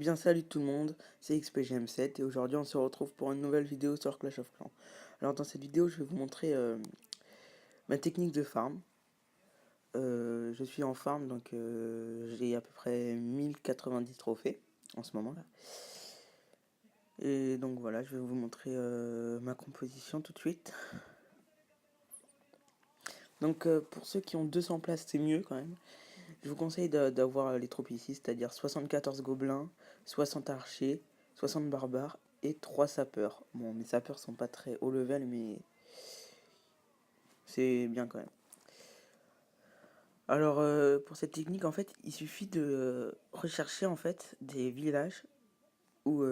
bien salut tout le monde, c'est XPGM7 et aujourd'hui on se retrouve pour une nouvelle vidéo sur Clash of Clans. Alors dans cette vidéo je vais vous montrer ma technique de farm. Je suis en farm donc j'ai à peu près 1090 trophées en ce moment là. Et donc voilà, je vais vous montrer ma composition tout de suite. Donc pour ceux qui ont 200 places c'est mieux quand même. Je vous conseille d'avoir les troupes ici, c'est-à-dire 74 gobelins, 60 archers, 60 barbares et 3 sapeurs. Bon, mes sapeurs sont pas très haut level, mais c'est bien quand même. Alors, pour cette technique, en fait, il suffit de rechercher en fait des villages où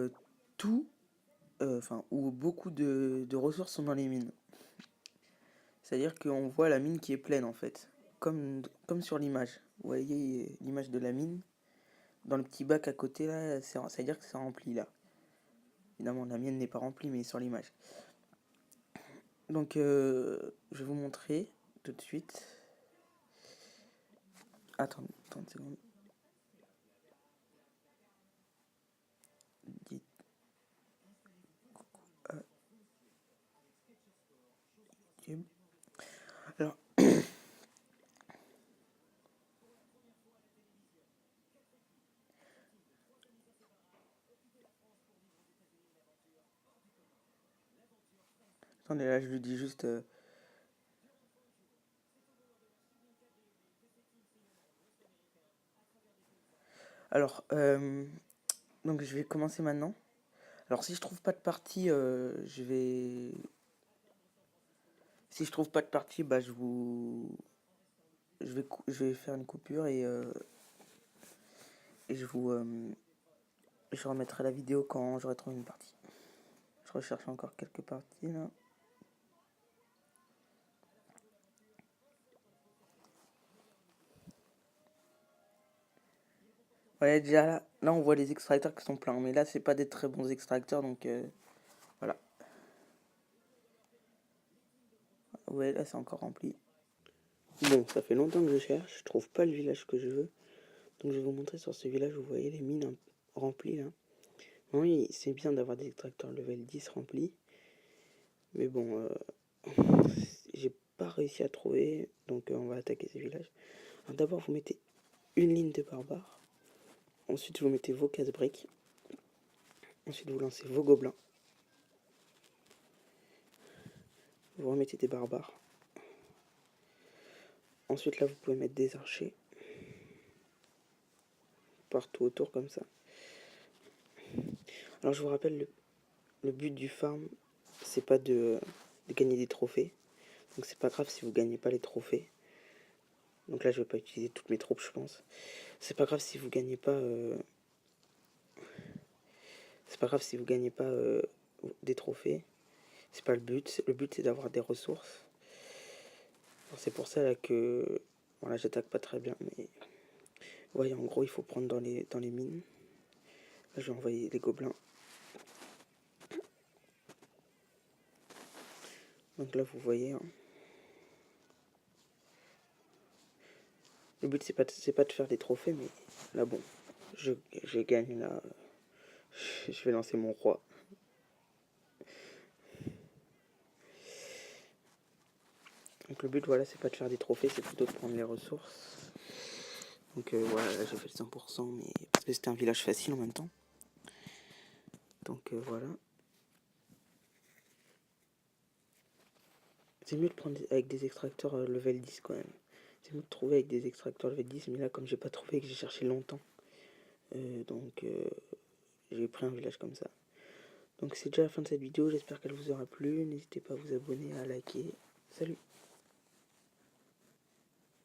où beaucoup de ressources sont dans les mines. C'est-à-dire qu'on voit la mine qui est pleine en fait, comme sur l'image. Vous voyez l'image de la mine. Dans le petit bac à côté là, ça veut dire que c'est rempli là. Évidemment, la mienne n'est pas remplie, mais sur l'image. Donc, je vais vous montrer tout de suite. Attends, 30 secondes. Dites coucou à YouTube. Alors, attendez, là, je lui dis juste. Alors, donc je vais commencer maintenant. Alors, si je trouve pas de partie, je vais. Si je trouve pas de partie, bah, je vais faire une coupure et je remettrai la vidéo quand j'aurai trouvé une partie. Je recherche encore quelques parties là. Ouais, déjà là on voit les extracteurs qui sont pleins, mais là c'est pas des très bons extracteurs donc voilà. Ouais, là c'est encore rempli. Bon, ça fait longtemps que je cherche, je trouve pas le village que je veux. Donc je vais vous montrer sur ce village, vous voyez les mines remplies là. Oui, c'est bien d'avoir des extracteurs level 10 remplis. Mais bon, j'ai pas réussi à trouver, donc on va attaquer ce village. Alors d'abord vous mettez une ligne de barbares. Ensuite vous mettez vos casse-briques. Ensuite vous lancez vos gobelins. Vous remettez des barbares. Ensuite là vous pouvez mettre des archers. Partout autour comme ça. Alors je vous rappelle, le but du farm, c'est pas de gagner des trophées. Donc c'est pas grave si vous gagnez pas les trophées. Donc là je vais pas utiliser toutes mes troupes je pense. C'est pas grave si vous gagnez pas c'est pas grave si vous gagnez pas des trophées. C'est pas le but. Le but c'est d'avoir des ressources. C'est pour ça là que voilà, j'attaque pas très bien, mais vous voyez en gros il faut prendre dans les mines. Là je vais envoyer des gobelins. Donc là vous voyez hein. Le but c'est pas de faire des trophées, mais là bon, je gagne là. Je vais lancer mon roi. Donc le but voilà c'est pas de faire des trophées, c'est plutôt de prendre les ressources. Donc voilà, là j'ai fait le 100%, mais parce que c'était un village facile en même temps. Donc voilà. C'est mieux de prendre avec des extracteurs level 10 quand même. C'est mieux de trouver avec des extracteurs level 10, mais là comme j'ai pas trouvé et que j'ai cherché longtemps, j'ai pris un village comme ça. Donc c'est déjà la fin de cette vidéo, j'espère qu'elle vous aura plu. N'hésitez pas à vous abonner, à liker. Salut!